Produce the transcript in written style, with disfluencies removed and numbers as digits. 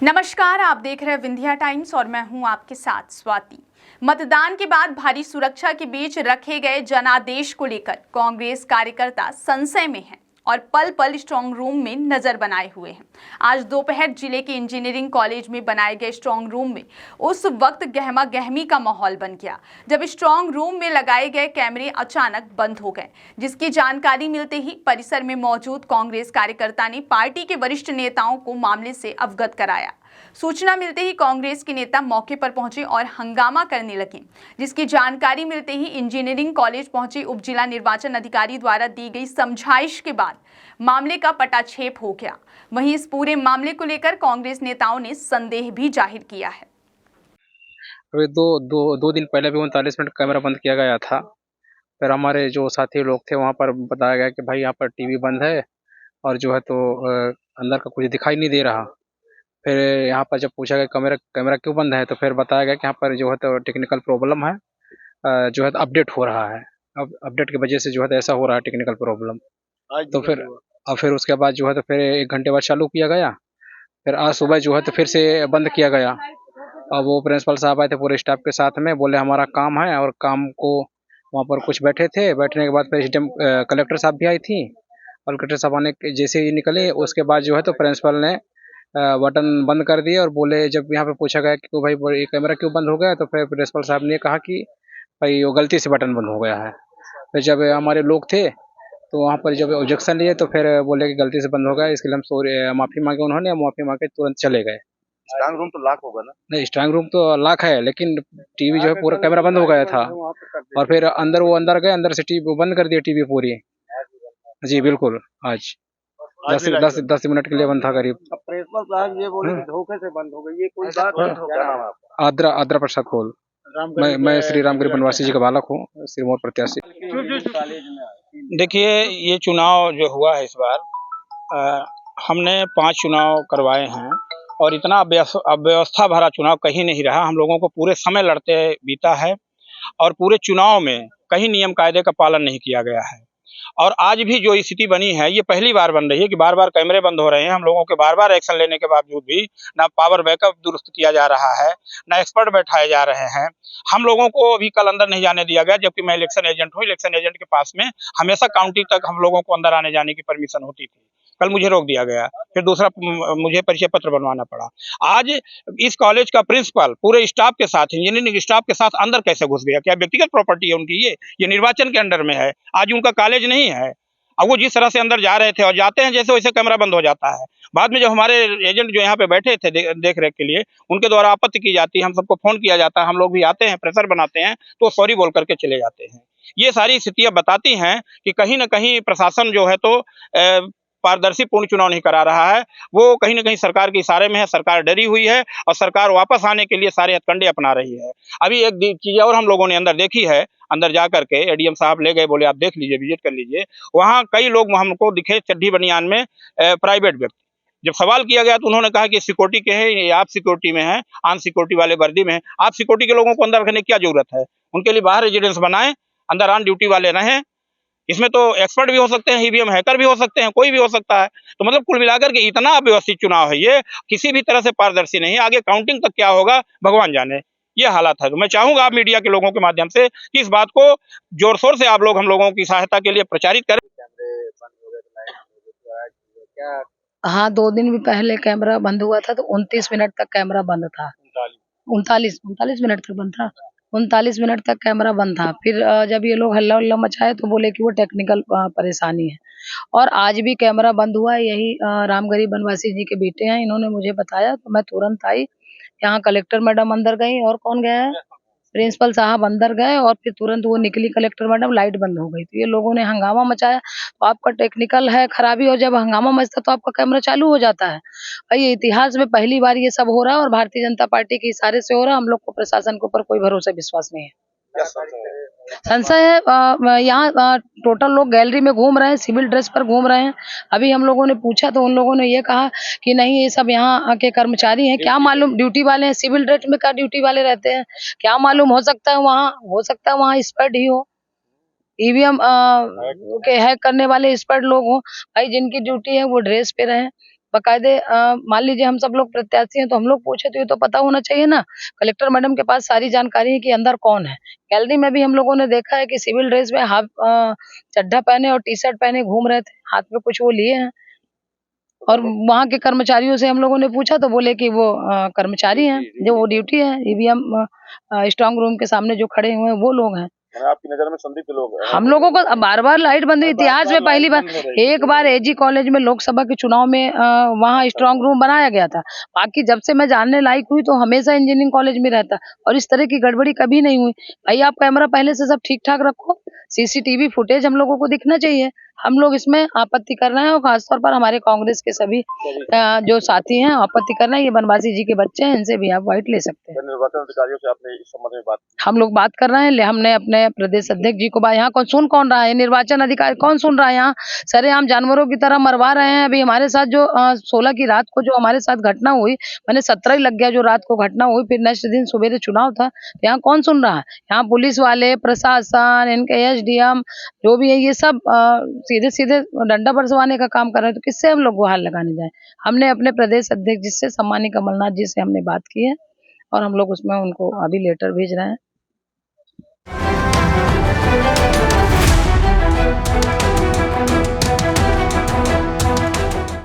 नमस्कार, आप देख रहे हैं विंध्या टाइम्स और मैं हूं आपके साथ स्वाति। मतदान के बाद भारी सुरक्षा के बीच रखे गए जनादेश को लेकर कांग्रेस कार्यकर्ता संशय में हैं और पल पल स्ट्रांग रूम में नजर बनाए हुए हैं। आज दोपहर जिले के इंजीनियरिंग कॉलेज में बनाए गए स्ट्रांग रूम में उस वक्त गहमा गहमी का माहौल बन गया जब स्ट्रांग रूम में लगाए गए कैमरे अचानक बंद हो गए, जिसकी जानकारी मिलते ही परिसर में मौजूद कांग्रेस कार्यकर्ता ने पार्टी के वरिष्ठ नेताओं को मामले से अवगत कराया। सूचना मिलते ही कांग्रेस के नेता मौके पर पहुंचे और हंगामा करने लगे, जिसकी जानकारी मिलते ही इंजीनियरिंग कॉलेज पहुंचे उप जिला निर्वाचन अधिकारी द्वारा दी गई समझाइश के बाद मामले का पटाक्षेप हो गया। वहीं इस पूरे मामले को लेकर कांग्रेस नेताओं ने संदेह भी जाहिर किया है। अभी दो दिन पहले भी 39 मिनट कैमरा बंद किया गया था। फिर हमारे जो साथी लोग थे वहाँ पर बताया गया कि भाई यहाँ पर टीवी बंद है और जो है तो अंदर का कुछ दिखाई नहीं दे रहा। फिर यहाँ पर जब पूछा गया कैमरा कैमरा क्यों बंद है, तो फिर बताया गया कि यहाँ पर जो है तो टेक्निकल प्रॉब्लम है, जो है तो अपडेट हो रहा है। अब अपडेट की वजह से जो है तो ऐसा हो रहा है टेक्निकल प्रॉब्लम। तो फिर उसके बाद जो है तो फिर 1 घंटे बाद चालू किया गया। फिर आज सुबह जो है तो फिर से बंद किया गया। अब वो प्रिंसिपल साहब आए थे पूरे स्टाफ के साथ में, बोले हमारा काम है, और काम को वहाँ पर कुछ बैठे थे। बैठने के बाद फिर कलेक्टर साहब भी आई थी, और कलेक्टर साहब आने के जैसे ही निकले उसके बाद जो है तो प्रिंसिपल ने बटन बंद कर दिए और बोले, जब यहाँ पे पूछा गया कि तो भाई ये कैमरा क्यों बंद हो गया, तो फिर प्रिंसिपल साहब ने कहा कि भाई वो गलती से बटन बंद हो गया है। फिर जब हमारे लोग थे तो वहाँ पर जब ऑब्जेक्शन लिए तो फिर बोले कि गलती से बंद हो गया, इसके लिए हम सॉरी माफ़ी मांगे। उन्होंने माफ़ी मांग के तुरंत चले गए। स्ट्रांग रूम तो लॉक होगा ना? नहीं, स्ट्रांग रूम तो लॉक है, लेकिन टीवी जो है पूरा कैमरा बंद हो गया था। और फिर अंदर गए, अंदर से टीवी बंद कर दिया, टीवी पूरी। जी बिल्कुल, आज 10 मिनट के लिए बंद था करीब। अब प्रिंसिपल साहब ये बोले कि धोखे से बंद हो गई, ये कोई बात नहीं। क्या नाम है आपका? आद्रा प्रसाद खोल। मैं श्री रामगिरी बनवासी जी का बालक हूँ, सिरमौर प्रत्याशी। देखिए, ये चुनाव जो हुआ है इस बार, हमने 5 चुनाव करवाए हैं और इतना अव्यवस्था भरा चुनाव कहीं नहीं रहा। हम लोगों को पूरे समय लड़ते बीता है और पूरे चुनाव में कहीं नियम कायदे का पालन नहीं किया गया है। और आज भी जो स्थिति बनी है, ये पहली बार बन रही है कि बार बार कैमरे बंद हो रहे हैं। हम लोगों के बार बार एक्शन लेने के बावजूद भी ना पावर बैकअप दुरुस्त किया जा रहा है, ना एक्सपर्ट बैठाए जा रहे हैं। हम लोगों को अभी कल अंदर नहीं जाने दिया गया, जबकि मैं इलेक्शन एजेंट हूँ। इलेक्शन एजेंट के पास में हमेशा काउंटिंग तक हम लोगों को अंदर आने जाने की परमिशन होती थी। कल मुझे रोक दिया गया, फिर दूसरा मुझे परिचय पत्र बनवाना पड़ा। आज इस कॉलेज का प्रिंसिपल पूरे स्टाफ के साथ, इंजीनियरिंग स्टाफ के साथ अंदर कैसे घुस गया? क्या व्यक्तिगत प्रॉपर्टी है उनकी? ये निर्वाचन के अंडर में है, आज उनका कॉलेज नहीं है। अब वो जिस तरह से अंदर जा रहे थे और जाते हैं जैसे वैसे कैमरा बंद हो जाता है। बाद में जब हमारे एजेंट जो यहाँ पे बैठे थे देख रेख के लिए, उनके द्वारा आपत्ति की जाती है, हम सबको फोन किया जाता है, हम लोग भी आते हैं, प्रेशर बनाते हैं, तो सॉरी बोल करके चले जाते हैं। ये सारी स्थितियां बताती हैं कि कहीं ना कहीं प्रशासन जो है तो पारदर्शी पूर्ण चुनाव नहीं करा रहा है। वो कहीं ना कहीं सरकार के इशारे में है, सरकार डरी हुई है और सरकार वापस आने के लिए सारे हथकंडे अपना रही है। अभी एक चीज और हम लोगों ने अंदर देखी है, अंदर जा करके एडीएम साहब ले गए, बोले आप देख लीजिए, विजिट कर लीजिए। वहाँ कई लोग हमको दिखे चड्ढी बनियान में, प्राइवेट व्यक्ति। जब सवाल किया गया तो उन्होंने कहा कि सिक्योरिटी के हैं, ये आप सिक्योरिटी में हैं, आन सिक्योरिटी वाले वर्दी में हैं। आप सिक्योरिटी के लोगों को अंदर रखने की क्या जरूरत है? उनके लिए बाहर रेजिडेंस बनाएं, अंदर ऑन ड्यूटी वाले रहें। इसमें तो एक्सपर्ट भी हो सकते हैं, ईवीएम हैकर भी हो सकते हैं, कोई भी हो सकता है। तो मतलब कुल मिलाकर के इतना अव्यवस्थित चुनाव है, ये किसी भी तरह से पारदर्शी नहीं है। आगे काउंटिंग तक क्या होगा भगवान जाने, ये हालात है। तो मैं चाहूंगा आप मीडिया के लोगों के माध्यम से कि इस बात को जोर शोर से आप लोग हम लोगों की सहायता के लिए प्रचारित करें। हाँ, 2 दिन भी पहले कैमरा बंद हुआ था तो 29 मिनट तक कैमरा बंद था। 39 मिनट तक बंद था। 39 मिनट तक कैमरा बंद था। फिर जब ये लोग हल्ला-उल्ला मचाए तो बोले कि वो टेक्निकल परेशानी है। और आज भी कैमरा बंद हुआ है। यही रामगिरी बनवासी जी के बेटे हैं, इन्होंने मुझे बताया तो मैं तुरंत आई। यहाँ कलेक्टर मैडम अंदर गई और कौन गया है? प्रिंसिपल साहब अंदर गए और फिर तुरंत वो निकली कलेक्टर मैडम, लाइट बंद हो गई। तो ये लोगों ने हंगामा मचाया। तो आपका टेक्निकल है खराबी, और जब हंगामा मचता तो आपका कैमरा चालू हो जाता है। भाई ये इतिहास में पहली बार ये सब हो रहा है और भारतीय जनता पार्टी के इशारे से हो रहा है। हम लोग को प्रशासन के ऊपर कोई भरोसा विश्वास नहीं है। संशय है। यहाँ टोटल लोग गैलरी में घूम रहे हैं, सिविल ड्रेस पर घूम रहे हैं। अभी हम लोगों ने पूछा तो उन लोगों ने ये कहा कि नहीं, ये सब यहाँ के कर्मचारी हैं। क्या मालूम ड्यूटी वाले हैं, सिविल ड्रेस में क्या ड्यूटी वाले रहते हैं, क्या मालूम। हो सकता है वहाँ स्पैड ही हो, ईवीएम के हैक करने वाले एक्सपर्ट लोग हों। भाई जिनकी ड्यूटी है वो ड्रेस पे रहे। बाकायदे मान लीजिए हम सब लोग प्रत्याशी हैं तो हम लोग पूछे तो ये तो पता होना चाहिए ना। कलेक्टर मैडम के पास सारी जानकारी है कि अंदर कौन है। गैलरी में भी हम लोगों ने देखा है कि सिविल ड्रेस में हाफ चड्ढा पहने और टी-शर्ट पहने घूम रहे थे, हाथ में कुछ वो लिए हैं। और वहाँ के कर्मचारियों से हम लोगों ने पूछा तो बोले कि वो कर्मचारी हैं, जो वो ड्यूटी है, ईवीएम स्ट्रांग रूम के सामने जो खड़े हुए हैं वो लोग हैं। आपकी नजर में संदिग्ध लोग हैं? हम लोगों को बार-बार लाइट बंद हुई, इतिहास में पहली बार एक बार एजी कॉलेज में लोकसभा के चुनाव में वहाँ स्ट्रांग रूम बनाया गया था। बाकी जब से मैं जानने लायक हुई तो हमेशा इंजीनियरिंग कॉलेज में रहता और इस तरह की गड़बड़ी कभी नहीं हुई। भाई आप कैमरा पहले से सब ठीक-ठाक रखो, सीसीटीवी फुटेज हम लोगों को दिखना चाहिए। हम लोग इसमें आपत्ति कर रहे हैं और खासतौर पर हमारे कांग्रेस के सभी जो साथी हैं आपत्ति कर रहे हैं। ये बनवासी जी के बच्चे हैं, इनसे भी आप वाइट ले सकते हैं। निर्वाचन अधिकारियों से आपने इस संबंध में बात की? हम लोग बात कर रहे हैं, हमने अपने प्रदेश अध्यक्ष जी को यहाँ कौन रहा है, निर्वाचन अधिकारी कौन सुन रहा है? यहाँ सरेआम जानवरों की तरह मरवा रहे हैं। अभी हमारे साथ जो 16 की रात को जो हमारे साथ घटना हुई, मैंने 17 ही लग गया जो रात को घटना हुई, फिर नेक्स्ट दिन सवेरे चुनाव था। यहाँ कौन सुन रहा है? यहाँ पुलिस वाले, प्रशासन, इनके एसडीएम जो भी है ये सब सीधे-सीधे डंडा बरसवाने का काम कर रहे हैं, तो किससे हम लोग गुहार लगाने जाएँ? हमने अपने प्रदेश अध्यक्ष जी से सम्मानीय कमलनाथ जी से हमने बात की है और हम लोग उसमें उनको अभी लेटर भेज रहे हैं।